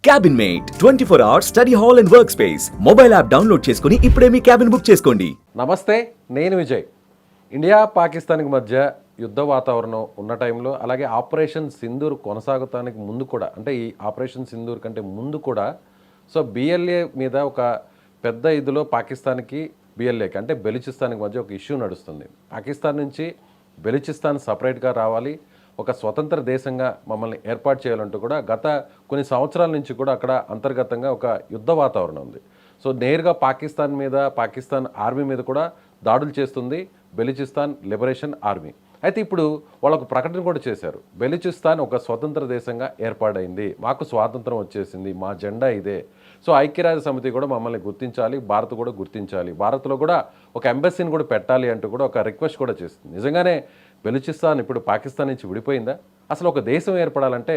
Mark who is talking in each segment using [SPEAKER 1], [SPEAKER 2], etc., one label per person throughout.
[SPEAKER 1] Cabin mate 24 hours study hall and work space mobile app download చేసుకుని ఇప్పుడే మీ cabin book చేసుకోండి.
[SPEAKER 2] నమస్తే, నేను విజయ్. ఇండియా పాకిస్తాన్కి మధ్య యుద్ధ వాతావరణం ఉన్న టైంలో, అలాగే ఆపరేషన్ సింధూర్ కొనసాగుతానికి ముందు కూడా, అంటే ఈ ఆపరేషన్ సింధూర్ కంటే ముందు కూడా బిఎల్ఏ మీద ఒక పెద్ద ఇదిలో పాకిస్తాన్కి బిఎల్ఏకి అంటే బెలూచిస్తాన్కి మధ్య ఒక ఇష్యూ నడుస్తుంది. పాకిస్తాన్ నుంచి బెలూచిస్తాన్ సపరేట్గా రావాలి, ఒక స్వతంత్ర దేశంగా మమ్మల్ని ఏర్పాటు చేయాలంటూ కూడా గత కొన్ని సంవత్సరాల నుంచి కూడా అక్కడ అంతర్గతంగా ఒక యుద్ధ వాతావరణం ఉంది. నేరుగా పాకిస్తాన్ మీద, పాకిస్తాన్ ఆర్మీ మీద కూడా దాడులు చేస్తుంది బెలూచిస్తాన్ లిబరేషన్ ఆర్మీ. అయితే ఇప్పుడు వాళ్ళకు ప్రకటన కూడా చేశారు, బెలూచిస్తాన్ ఒక స్వతంత్ర దేశంగా ఏర్పాటైంది, మాకు స్వాతంత్రం వచ్చేసింది, మా జెండా ఇదే. ఐక్యరాజ్య సమితి కూడా మమ్మల్ని గుర్తించాలి, భారత్ కూడా గుర్తించాలి, భారత్లో కూడా ఒక ఎంబసీని కూడా పెట్టాలి అంటూ కూడా ఒక రిక్వెస్ట్ కూడా చేస్తుంది. నిజంగానే బెలూచిస్తాన్ ఇప్పుడు పాకిస్తాన్ నుంచి విడిపోయిందా? అసలు ఒక దేశం ఏర్పడాలంటే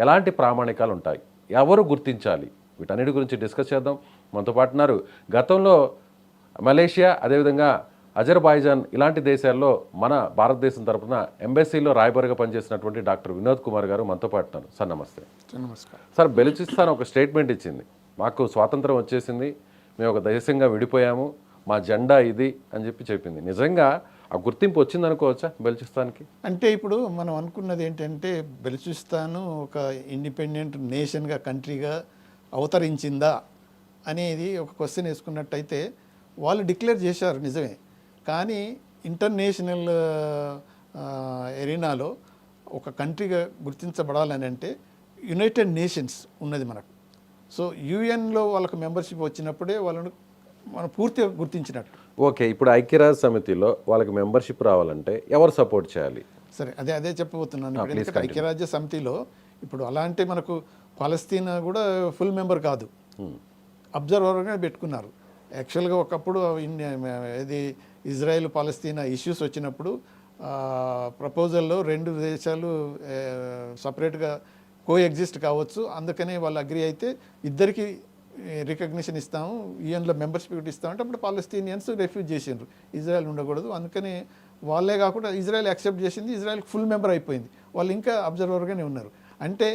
[SPEAKER 2] ఎలాంటి ప్రామాణికాలు ఉంటాయి, ఎవరు గుర్తించాలి? వీటన్నిటి గురించి డిస్కస్ చేద్దాం. మనతో పాటు ఉన్నారు గతంలో మలేషియా, అదేవిధంగా అజర్బైజాన్ ఇలాంటి దేశాల్లో మన భారతదేశం తరఫున ఎంబసీలో రాయబారిగా పనిచేసినటువంటి డాక్టర్ వినోద్ కుమార్ గారు మనతో పాటు ఉన్నారు. సార్ నమస్తే.
[SPEAKER 3] నమస్కారం.
[SPEAKER 2] సార్, బెలూచిస్తాన్ ఒక స్టేట్మెంట్ ఇచ్చింది, మాకు స్వాతంత్రం వచ్చేసింది, మేము ఒక దేశంగా విడిపోయాము, మా జెండా ఇది అని చెప్పింది. నిజంగా ఆ గుర్తింపు వచ్చింది అనుకోవచ్చా బెలూచిస్తాన్కి?
[SPEAKER 3] అంటే ఇప్పుడు మనం అనుకున్నది ఏంటంటే బెలూచిస్తాన్ ఒక ఇండిపెండెంట్ నేషన్గా, కంట్రీగా అవతరించిందా అనేది ఒక క్వశ్చన్ వేసుకున్నట్టయితే వాళ్ళు డిక్లేర్ చేశారు, నిజమే. కానీ ఇంటర్నేషనల్ ఎరీనాలో ఒక కంట్రీగా గుర్తించబడాలని అంటే యునైటెడ్ నేషన్స్ ఉన్నది మనకు. యుఎన్లో వాళ్ళకు మెంబర్షిప్ వచ్చినప్పుడే వాళ్ళను మనం పూర్తిగా గుర్తించినట్టు.
[SPEAKER 2] ఓకే, ఇప్పుడు ఐక్యరాజ్య సమితిలో వాళ్ళకి మెంబర్షిప్ రావాలంటే ఎవరు సపోర్ట్ చేయాలి?
[SPEAKER 3] సరే, అదే చెప్పబోతున్నాను. ఎందుకంటే ఐక్యరాజ్య సమితిలో ఇప్పుడు అలా అంటే మనకు పాలస్తీనా కూడా ఫుల్ మెంబర్ కాదు, అబ్జర్వర్గా పెట్టుకున్నారు. యాక్చువల్గా ఒకప్పుడు ఇది ఇజ్రాయెల్ పాలస్తీనా ఇష్యూస్ వచ్చినప్పుడు ప్రపోజల్లో రెండు దేశాలు సపరేట్గా కోఎగ్జిస్ట్ కావచ్చు, అందుకనే వాళ్ళు అగ్రి అయితే ఇద్దరికి రికగ్నిషన్ ఇస్తాము, యుఎన్లో మెంబర్షిప్ ఇస్తామంటే అప్పుడు పాలస్తీనియన్స్ రిఫ్యూజ్ చేసిండ్రు, ఇజ్రాయెల్ ఉండకూడదు, అందుకని వాళ్ళే కాకుండా ఇజ్రాయెల్ యాక్సెప్ట్ చేసింది, ఇజ్రాయెల్కి ఫుల్ మెంబర్ అయిపోయింది, వాళ్ళు ఇంకా అబ్జర్వర్గానే ఉన్నారు. అంటే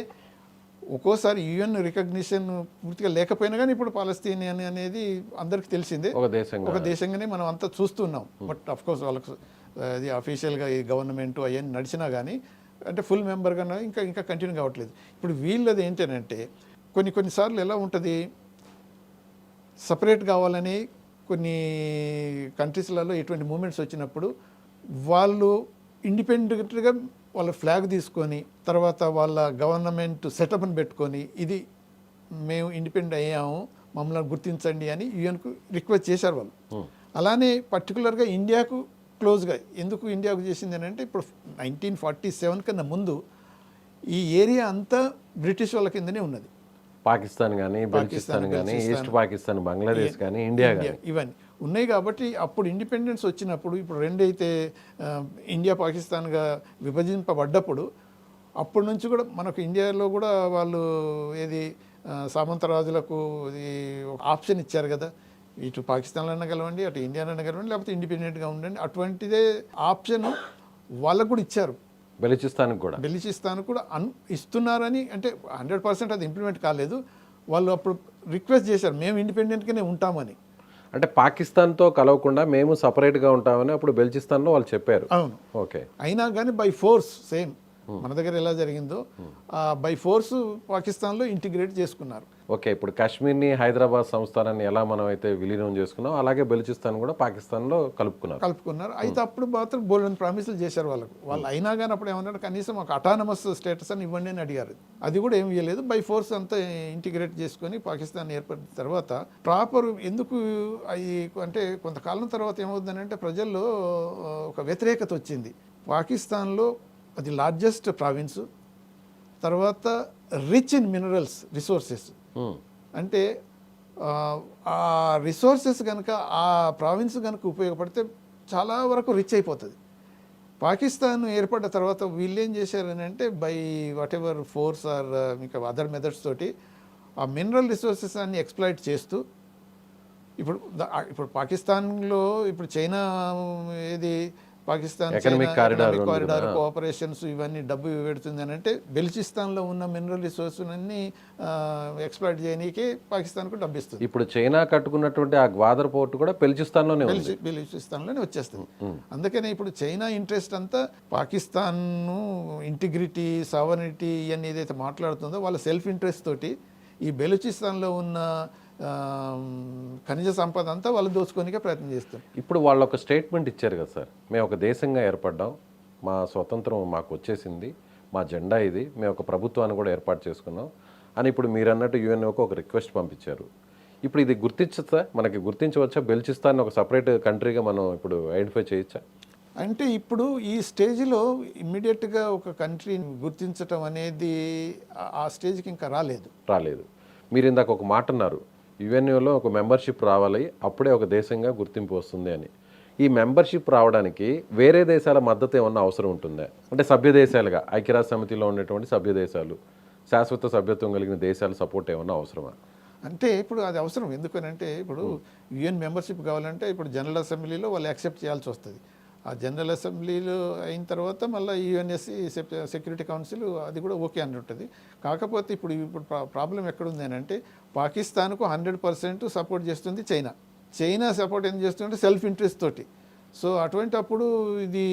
[SPEAKER 3] ఒక్కోసారి యుఎన్ రికగ్నిషన్ పూర్తిగా లేకపోయినా కానీ ఇప్పుడు పాలస్తీనియన్ అనేది అందరికీ తెలిసిందే, ఒక దేశంగానే మనం అంతా చూస్తున్నాం. బట్ అఫ్కోర్స్ వాళ్ళకు అది అఫీషియల్గా ఈ గవర్నమెంట్ అవన్నీ నడిచినా కానీ అంటే ఫుల్ మెంబర్గా ఇంకా కంటిన్యూ కావట్లేదు. ఇప్పుడు వీళ్ళది ఏంటంటే కొన్నిసార్లు ఎలా ఉంటుంది, సపరేట్ కావాలని కొన్ని కంట్రీస్లలో ఎటువంటి మూమెంట్స్ వచ్చినప్పుడు వాళ్ళు ఇండిపెండెంట్గా వాళ్ళ ఫ్లాగ్ తీసుకొని తర్వాత వాళ్ళ గవర్నమెంట్ సెటప్ని పెట్టుకొని ఇది మేము ఇండిపెండెంట్ అయ్యాము, మమ్మల్ని గుర్తించండి అని యుఎన్కు రిక్వెస్ట్ చేశారు వాళ్ళు. అలానే పర్టికులర్గా ఇండియాకు క్లోజ్గా ఎందుకు ఇండియాకు చేసింది అని అంటే ఇప్పుడు 1947 కన్నా ముందు ఈ ఏరియా అంతా బ్రిటిష్ వాళ్ళ కిందనే ఉన్నది.
[SPEAKER 2] పాకిస్తాన్ కానీ, బెలూచిస్తాన్ కానీ, ఈస్ట్ పాకిస్తాన్, బంగ్లాదేశ్ కానీ, ఇండియా
[SPEAKER 3] ఇవన్నీ ఉన్నాయి. కాబట్టి అప్పుడు ఇండిపెండెన్స్ వచ్చినప్పుడు ఇప్పుడు రెండైతే ఇండియా పాకిస్తాన్గా విభజింపబడ్డప్పుడు అప్పటి నుంచి కూడా మనకు ఇండియాలో కూడా వాళ్ళు ఏది సామంతరాజులకు ఒక ఆప్షన్ ఇచ్చారు కదా, ఇటు పాకిస్తాన్లో అయినా కలవండి, అటు ఇండియాలో అయినా కలవండి, లేకపోతే ఇండిపెండెంట్గా ఉండండి, అటువంటిదే ఆప్షన్ వాళ్ళకు కూడా ఇచ్చారు. బెలూచిస్తాన్ కూడా ఇస్తున్నారని అంటే 100% అది ఇంప్లిమెంట్ కాలేదు. వాళ్ళు అప్పుడు రిక్వెస్ట్ చేశారు, మేము ఇండిపెండెంట్గానే ఉంటామని.
[SPEAKER 2] అంటే పాకిస్తాన్తో కలవకుండా మేము సపరేట్గా ఉంటామని అప్పుడు బెలూచిస్తాన్లో వాళ్ళు చెప్పారు.
[SPEAKER 3] అవును, ఓకే. అయినా కానీ బై ఫోర్స్ సేమ్ మన దగ్గర ఎలా జరిగిందో బై ఫోర్స్ పాకిస్తాన్లో ఇంటిగ్రేట్ చేసుకున్నారు.
[SPEAKER 2] ఓకే, ఇప్పుడు కాశ్మీర్ని హైదరాబాద్ సంస్థానాన్ని ఎలా మనం అయితే విలీనం చేసుకున్నాం, అలాగే బెలూచిస్తాన్ కూడా పాకిస్తాన్లో కలుపుకున్నారు.
[SPEAKER 3] అయితే అప్పుడు మాత్రం బోల్డెన్ ప్రామిసులు చేశారు వాళ్ళకు. వాళ్ళు అయినా కానీ అప్పుడు ఏమన్నారు, కనీసం ఒక అటానమస్ స్టేటస్ అని ఇవ్వండి అని అడిగారు. అది కూడా ఏమి ఇవ్వలేదు. బై ఫోర్స్ అంతా ఇంటిగ్రేట్ చేసుకొని పాకిస్తాన్ ఏర్పడిన తర్వాత ప్రాపర్ ఎందుకు అవి అంటే కొంతకాలం తర్వాత ఏమవుతుందని అంటే ప్రజల్లో ఒక వ్యతిరేకత వచ్చింది. పాకిస్తాన్లో అది లార్జెస్ట్ ప్రావిన్స్, తర్వాత రిచ్ ఇన్ మినరల్స్ రిసోర్సెస్, అంటే ఆ రిసోర్సెస్ కనుక ఆ ప్రావిన్స్ కనుక ఉపయోగపడితే చాలా వరకు రిచ్ అయిపోతుంది. పాకిస్తాన్ ఏర్పడ్డ తర్వాత వీళ్ళు ఏం చేశారని అంటే by whatever force or ఇంకా అదర్ మెథడ్స్ తోటి ఆ మినరల్ రిసోర్సెస్ అన్ని ఎక్స్ప్లాయిట్ చేస్తూ ఇప్పుడు పాకిస్తాన్లో ఇప్పుడు చైనా ఏది పాకిస్తాన్
[SPEAKER 2] Economic corridor ఉంది
[SPEAKER 3] కారిడార్
[SPEAKER 2] కదా.
[SPEAKER 3] కోఆపరేషన్స్ ఇవన్నీ డబ్బు పెడుతుంది అని అంటే బెలుచిస్తాన్లో ఉన్న మినరల్ రిసోర్సులన్నీ ఎక్స్ప్లాయిట్ చేయనీకే పాకిస్తాన్కు డబ్బు ఇస్తుంది.
[SPEAKER 2] ఇప్పుడు చైనా కట్టుకున్నటువంటి ఆ గ్వాదర్ పోర్ట్ కూడా బెలుచిస్తాన్లోనే ఉంది.
[SPEAKER 3] బెలూచిస్తాన్లోనే వచ్చేస్తుంది. అందుకనే ఇప్పుడు చైనా ఇంట్రెస్ట్ అంతా పాకిస్తాన్ ఇంటిగ్రిటీ సావర్నిటీ ఇవన్నీ ఏదైతే మాట్లాడుతుందో వాళ్ళ సెల్ఫ్ ఇంట్రెస్ట్ తోటి ఈ బెలూచిస్తాన్లో ఉన్న ఖనిజ సంపద అంతా వాళ్ళు దోచుకోనికే ప్రయత్నం చేస్తారు.
[SPEAKER 2] ఇప్పుడు వాళ్ళు ఒక స్టేట్మెంట్ ఇచ్చారు కదా సార్, మేము ఒక దేశంగా ఏర్పడ్డాం, మా స్వతంత్రం మాకు వచ్చేసింది, మా జెండా ఇది, మేము ఒక ప్రభుత్వాన్ని కూడా ఏర్పాటు చేసుకున్నాం అని ఇప్పుడు మీరు అన్నట్టు యుఎన్ఓకి ఒక రిక్వెస్ట్ పంపించారు. ఇప్పుడు ఇది గుర్తించచ్చా, మనకి గుర్తించవచ్చా? బెలుచిస్తాన్ ఒక సపరేట్ కంట్రీగా మనం ఇప్పుడు ఐడెంటిఫై చేయొచ్చా?
[SPEAKER 3] అంటే ఇప్పుడు ఈ స్టేజ్లో ఇమ్మీడియట్గా ఒక కంట్రీని గుర్తించటం అనేది ఆ స్టేజ్కి ఇంకా రాలేదు.
[SPEAKER 2] మీరు ఇందాక ఒక మాట అన్నారు, యుఎన్ఓలో ఒక మెంబర్షిప్ రావాలి, అప్పుడే ఒక దేశంగా గుర్తింపు వస్తుంది అని. ఈ మెంబర్షిప్ రావడానికి వేరే దేశాల మద్దతు ఏమన్నా అవసరం ఉంటుందా? అంటే సభ్య దేశాలుగా ఐక్యరాజ్య సమితిలో ఉన్నటువంటి సభ్య దేశాలు, శాశ్వత సభ్యత్వం కలిగిన దేశాల సపోర్ట్ ఏమన్నా అవసరమా?
[SPEAKER 3] అంటే ఇప్పుడు అది అవసరం. ఎందుకనంటే ఇప్పుడు యుఎన్ మెంబర్షిప్ కావాలంటే ఇప్పుడు జనరల్ అసెంబ్లీలో వాళ్ళు యాక్సెప్ట్ చేయాల్సి వస్తుంది. ఆ జనరల్ అసెంబ్లీలో అయిన తర్వాత మళ్ళీ యుఎన్ఎస్సి సెక్యూరిటీ కౌన్సిల్ అది కూడా ఓకే అని ఉంటుంది. కాకపోతే ఇప్పుడు ప్రాబ్లం ఎక్కడుంది అని అంటే పాకిస్తాన్కు 100% సపోర్ట్ చేస్తుంది చైనా సపోర్ట్ ఏం చేస్తుందంటే సెల్ఫ్ ఇంట్రెస్ట్ తోటి. సో అటువంటి అప్పుడు ఇది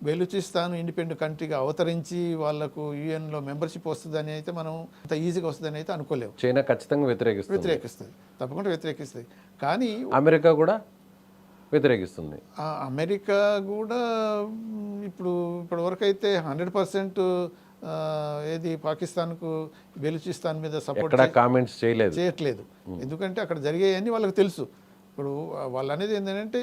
[SPEAKER 3] బెలూచిస్తాన్ ఇండిపెండెంట్ కంట్రీగా అవతరించి వాళ్ళకు యుఎన్లో మెంబర్షిప్ వస్తుందని అయితే మనం అంత ఈజీగా వస్తుందని అయితే అనుకోలేము.
[SPEAKER 2] చైనా ఖచ్చితంగా వ్యతిరేకిస్తుంది,
[SPEAKER 3] తప్పకుండా వ్యతిరేకిస్తుంది. కానీ
[SPEAKER 2] అమెరికా కూడా వ్యతిరేకిస్తుంది.
[SPEAKER 3] అమెరికా కూడా ఇప్పటివరకు అయితే 100% ఏది పాకిస్తాన్కు బెలూచిస్తాన్ మీద సపోర్ట్
[SPEAKER 2] కామెంట్స్
[SPEAKER 3] చేయట్లేదు. ఎందుకంటే అక్కడ జరిగేవన్నీ వాళ్ళకి తెలుసు. ఇప్పుడు వాళ్ళు అనేది ఏంటంటే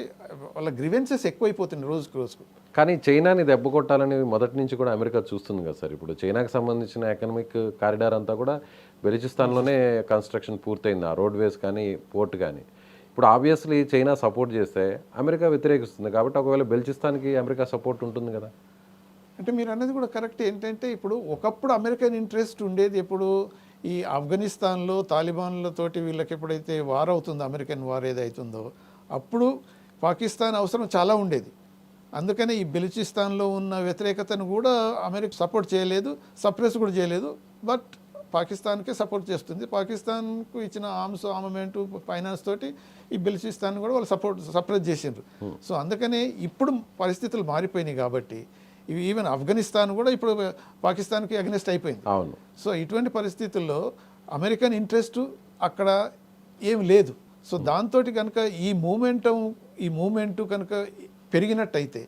[SPEAKER 3] వాళ్ళ గ్రీవెన్సెస్ ఎక్కువైపోతున్నాయి రోజుకు.
[SPEAKER 2] కానీ చైనాని దెబ్బ కొట్టాలని మొదటి నుంచి కూడా అమెరికా చూస్తుంది కదా సార్. ఇప్పుడు చైనాకి సంబంధించిన ఎకనామిక్ కారిడార్ అంతా కూడా బెలూచిస్తాన్లోనే కన్స్ట్రక్షన్ పూర్తయింది, ఆ రోడ్వేస్ కానీ పోర్ట్ కానీ. ఇప్పుడు ఆబ్వియస్లీ చైనా సపోర్ట్ చేస్తే అమెరికా వ్యతిరేకిస్తుంది, కాబట్టి ఒకవేళ బెలూచిస్తాన్కి అమెరికా సపోర్ట్ ఉంటుంది కదా.
[SPEAKER 3] అంటే మీరు అన్నది కూడా కరెక్ట్. ఏంటంటే ఇప్పుడు ఒకప్పుడు అమెరికన్ ఇంట్రెస్ట్ ఉండేది ఎప్పుడు ఈ ఆఫ్ఘనిస్తాన్లో తాలిబాన్లతోటి వీళ్ళకి ఎప్పుడైతే వార్ అవుతుందో, అమెరికన్ వార్ ఏదైతుందో అప్పుడు పాకిస్తాన్ అవసరం చాలా ఉండేది. అందుకనే ఈ బెలూచిస్తాన్లో ఉన్న వ్యతిరేకతను కూడా అమెరికా సపోర్ట్ చేయలేదు, సప్రెస్ కూడా చేయలేదు. బట్ పాకిస్తాన్కే సపోర్ట్ చేస్తుంది. పాకిస్తాన్కు ఇచ్చిన ఆర్మమెంటు ఫైనాన్స్ తోటి ఈ బెలూచిస్తాన్ కూడా వాళ్ళు సప్రెస్ చేసిండ్రు. సో అందుకనే ఇప్పుడు పరిస్థితులు మారిపోయినాయి కాబట్టి ఈవెన్ ఆఫ్ఘనిస్తాన్ కూడా ఇప్పుడు పాకిస్తాన్కి అగెనిస్ట్ అయిపోయింది.
[SPEAKER 2] అవును.
[SPEAKER 3] సో ఇటువంటి పరిస్థితుల్లో అమెరికన్ ఇంట్రెస్ట్ అక్కడ ఏం లేదు. సో దాంతో కనుక ఈ మూమెంటు కనుక పెరిగినట్టయితే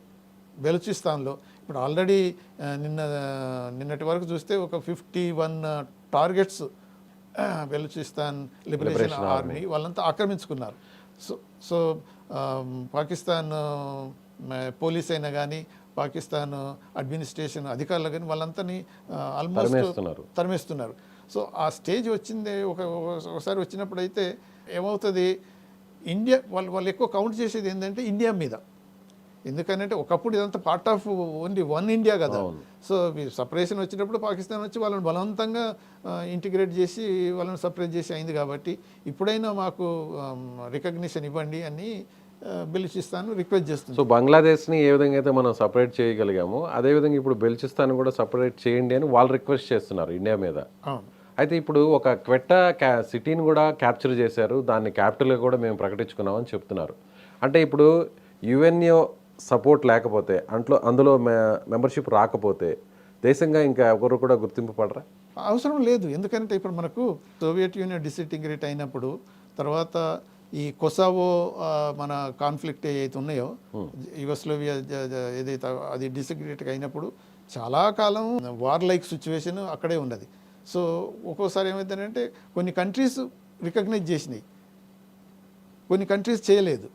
[SPEAKER 3] బెలూచిస్తాన్లో ఇప్పుడు ఆల్రెడీ నిన్నటి వరకు చూస్తే ఒక 51 టార్గెట్స్ బెలూచిస్తాన్ లిబరేషన్ ఆర్మీ వాళ్ళంతా ఆక్రమించుకున్నారు. సో పాకిస్తాన్ పోలీస్ అయినా కానీ పాకిస్తాన్ అడ్మినిస్ట్రేషన్ అధికారులు కానీ వాళ్ళంతాని ఆల్మోస్ట్ తరిమేస్తున్నారు. సో ఆ స్టేజ్ వచ్చింది ఒకసారి వచ్చినప్పుడు అయితే ఏమవుతుంది, ఇండియా వాళ్ళు ఎక్కువ కౌంట్ చేసేది ఏంటంటే ఇండియా మీద. ఎందుకంటే ఒకప్పుడు ఇదంతా part of only one India కదా. సో సపరేషన్ వచ్చినప్పుడు పాకిస్తాన్ వచ్చి వాళ్ళని బలవంతంగా ఇంటిగ్రేట్ చేసి వాళ్ళని సపరేట్ చేసి అయింది. కాబట్టి ఇప్పుడైనా మాకు రికగ్నిషన్ ఇవ్వండి అని బెలూచిస్తాన్ రిక్వెస్ట్ చేస్తుంది.
[SPEAKER 2] సో బంగ్లాదేశ్ని ఏ విధంగా అయితే మనం సపరేట్ చేయగలిగామో అదేవిధంగా ఇప్పుడు బెలూచిస్తాన్ కూడా సపరేట్ చేయండి అని వాళ్ళు రిక్వెస్ట్ చేస్తున్నారు ఇండియా మీద. అయితే ఇప్పుడు ఒక క్వెట్టా సిటీని కూడా క్యాప్చర్ చేశారు, దాన్ని క్యాపిటల్గా కూడా మేము ప్రకటించుకున్నామని చెప్తున్నారు. అంటే ఇప్పుడు యుఎన్ఓ సపోర్ట్ లేకపోతే అందులో మెంబర్షిప్ రాకపోతే దేశంగా ఇంకా ఎవరు కూడా గుర్తింపు పడరా?
[SPEAKER 3] అవసరం లేదు. ఎందుకంటే ఇప్పుడు మనకు సోవియట్ యూనియన్ డిసింటిగ్రేట్ అయినప్పుడు తర్వాత ఈ కొసావో మన కాన్ఫ్లిక్ట్ ఏదైతే ఉన్నాయో యుగోస్లోవియా ఏదైతే అది డిసింటిగ్రేట్ అయినప్పుడు చాలా కాలం వార్ లైక్ సిచ్యువేషన్ అక్కడే ఉన్నది. సో ఒక్కోసారి ఏమైందంటే కొన్ని కంట్రీస్ రికగ్నైజ్ చేసినాయి, కొన్ని కంట్రీస్ చేయలేదు.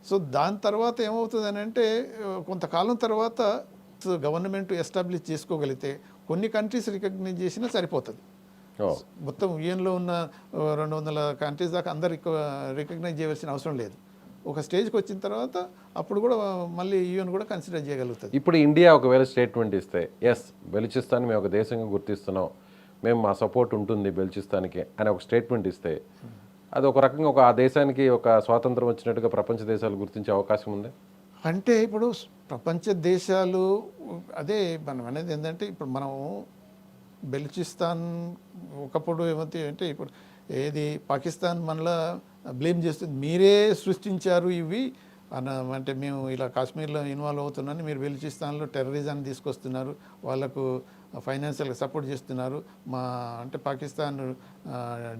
[SPEAKER 3] సో దాని తర్వాత ఏమవుతుంది అని అంటే కొంతకాలం తర్వాత గవర్నమెంట్ ఎస్టాబ్లిష్ చేసుకోగలిగితే కొన్ని కంట్రీస్ రికగ్నైజ్ చేసినా సరిపోతుంది. మొత్తం యుఎన్లో ఉన్న 200 కంట్రీస్ దాకా అందరు రికగ్నైజ్ చేయవలసిన అవసరం లేదు. ఒక స్టేజ్కి వచ్చిన తర్వాత అప్పుడు కూడా మళ్ళీ యుఎన్ కూడా కన్సిడర్ చేయగలుగుతుంది.
[SPEAKER 2] ఇప్పుడు ఇండియా ఒకవేళ స్టేట్మెంట్ ఇస్తే ఎస్ బెలూచిస్తాన్ మేము ఒక దేశంగా గుర్తిస్తున్నాం, మేము మా సపోర్ట్ ఉంటుంది బెలూచిస్తాన్కి అని ఒక స్టేట్మెంట్ ఇస్తే అది ఒక రకంగా ఆ దేశానికి ఒక స్వాతంత్రం వచ్చినట్టుగా ప్రపంచ దేశాలు గుర్తించే అవకాశం ఉంది.
[SPEAKER 3] అంటే ఇప్పుడు ప్రపంచ దేశాలు అదే మనం అనేది ఏంటంటే ఇప్పుడు మనం బెలూచిస్తాన్ ఒకప్పుడు ఏమవుతాయి అంటే ఇప్పుడు ఏది పాకిస్తాన్ మనలో బ్లేమ్ చేస్తుంది, మీరే సృష్టించారు ఇవి అంటే మేము ఇలా కాశ్మీర్లో ఇన్వాల్వ్ అవుతున్నాను, మీరు బెలూచిస్తాన్లో టెర్రరిజాన్ని తీసుకొస్తున్నారు, వాళ్ళకు ఫైనాన్షియల్గా సపోర్ట్ చేస్తున్నారు, మా అంటే పాకిస్తాన్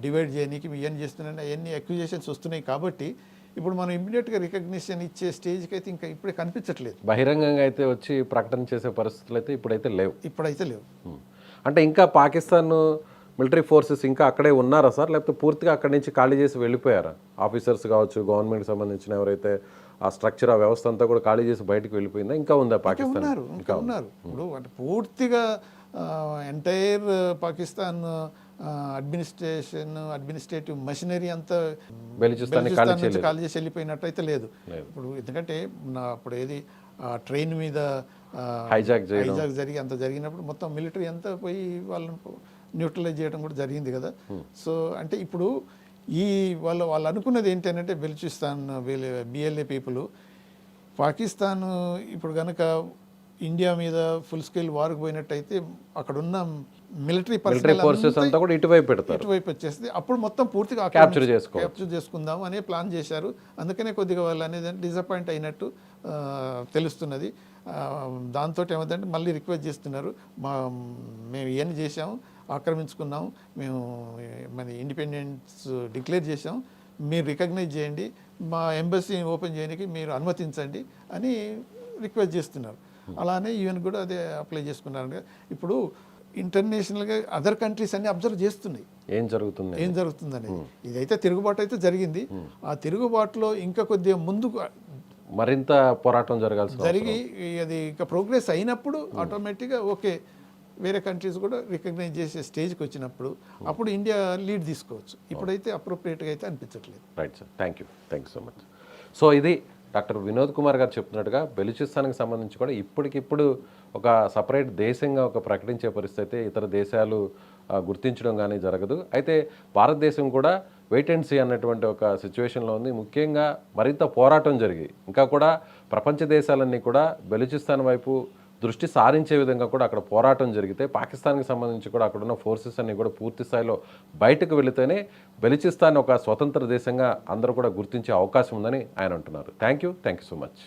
[SPEAKER 3] డివైడ్ చేయడానికి ఇవన్నీ చేస్తున్నారని అవన్నీ అక్యూజేషన్స్ వస్తున్నాయి. కాబట్టి ఇప్పుడు మనం ఇమ్మీడియట్గా రికగ్నిషన్ ఇచ్చే స్టేజ్కి అయితే ఇంకా ఇప్పుడే కనిపించట్లేదు.
[SPEAKER 2] బహిరంగంగా అయితే వచ్చి ప్రకటన చేసే పరిస్థితులు అయితే ఇప్పుడైతే లేవు.
[SPEAKER 3] లేవు.
[SPEAKER 2] అంటే ఇంకా పాకిస్తాన్ మిలిటరీ ఫోర్సెస్ ఇంకా అక్కడే ఉన్నారా సార్, లేకపోతే పూర్తిగా అక్కడి నుంచి ఖాళీ చేసి వెళ్ళిపోయారా? ఆఫీసర్స్ కావచ్చు, గవర్నమెంట్కి సంబంధించిన ఎవరైతే ఆ స్ట్రక్చర్, ఆ వ్యవస్థ అంతా కూడా ఖాళీ చేసి బయటకు వెళ్ళిపోయిందా, ఇంకా ఉందా పాకిస్తాన్?
[SPEAKER 3] ఇంకా ఉన్నారు. ఇప్పుడు అంటే పూర్తిగా ఎంటైర్ పాకిస్తాన్ అడ్మినిస్ట్రేటివ్ మెషినరీ అంతా
[SPEAKER 2] బెలూచిస్తాన్
[SPEAKER 3] ఖాళీ చేసి వెళ్ళిపోయినట్టయితే లేదు. ఇప్పుడు ఎందుకంటే అప్పుడు ఏది ట్రైన్ మీద
[SPEAKER 2] హైజాక్
[SPEAKER 3] జరిగి అంత జరిగినప్పుడు మొత్తం మిలిటరీ అంతా పోయి వాళ్ళని న్యూట్రలైజ్ చేయడం కూడా జరిగింది కదా. సో అంటే ఇప్పుడు వాళ్ళు అనుకున్నది ఏంటంటే బెలూచిస్తాన్ బిఎల్ఏ పీపుల్ పాకిస్తాన్ ఇప్పుడు కనుక ఇండియా మీద ఫుల్ స్కేల్ వార్కు పోయినట్టయితే అక్కడ ఉన్న మిలిటరీ
[SPEAKER 2] ఫోర్సెస్ అంతా కూడా ఇటువైపు
[SPEAKER 3] వచ్చేస్తుంది. అప్పుడు మొత్తం పూర్తిగా
[SPEAKER 2] క్యాప్చర్
[SPEAKER 3] చేసుకుందాం అనే ప్లాన్ చేశారు. అందుకనే కొద్దిగా వాళ్ళు అనేది డిసప్పాయింట్ అయినట్టు తెలుస్తున్నది. దాంతో ఏమంటే మళ్ళీ రిక్వెస్ట్ చేస్తున్నారు, మేము ఏం చేసాము, ఆక్రమించుకున్నాము, మేము మన ఇండిపెండెన్స్ డిక్లేర్ చేసాం, మీరు రికగ్నైజ్ చేయండి, మా ఎంబసీ ఓపెన్ చేయడానికి మీరు అనుమతించండి అని రిక్వెస్ట్ చేస్తున్నారు. అలానే యూఎన్ కూడా అదే అప్లై చేసుకున్నారు. ఇప్పుడు ఇంటర్నేషనల్గా అదర్ కంట్రీస్ అన్ని అబ్జర్వ్ చేస్తున్నాయి ఏం జరుగుతుంది అనేది. ఇదైతే తిరుగుబాటు అయితే జరిగింది. ఆ తిరుగుబాటులో ఇంకా కొద్దిగా ముందుకు
[SPEAKER 2] మరింత పోరాటం
[SPEAKER 3] జరిగి అది ఇంకా ప్రోగ్రెస్ అయినప్పుడు ఆటోమేటిక్గా ఓకే వేరే కంట్రీస్ కూడా రికగ్నైజ్ చేసే స్టేజ్కి వచ్చినప్పుడు అప్పుడు ఇండియా లీడ్ తీసుకోవచ్చు. ఇప్పుడైతే అప్రోప్రియేట్గా అయితే అనిపించట్లేదు.
[SPEAKER 2] Right sir, thank you so much. So ఇది డాక్టర్ వినోద్ కుమార్ గారు చెప్తున్నట్టుగా బెలూచిస్తాన్కి సంబంధించి కూడా ఇప్పటికిప్పుడు ఒక సపరేట్ దేశంగా ఒక ప్రకటించే పరిస్థితి ఇతర దేశాలు గుర్తించడం కానీ జరగదు. అయితే భారతదేశం కూడా వెయిట్ అండ్ సీ అన్నటువంటి ఒక సిచ్యువేషన్లో ఉంది. ముఖ్యంగా మరింత పోరాటం జరిగి ఇంకా కూడా ప్రపంచ దేశాలన్నీ కూడా బెలూచిస్తాన్ వైపు దృష్టి సారించే విధంగా కూడా అక్కడ పోరాటం జరిగితే పాకిస్తాన్కి సంబంధించి కూడా అక్కడ ఉన్న ఫోర్సెస్ అన్ని కూడా పూర్తి స్థాయిలో బయటకు వెళితేనే బెలూచిస్తాన్ ఒక స్వతంత్ర దేశంగా అందరూ కూడా గుర్తించే అవకాశం ఉందని ఆయన అంటున్నారు. Thank you so much.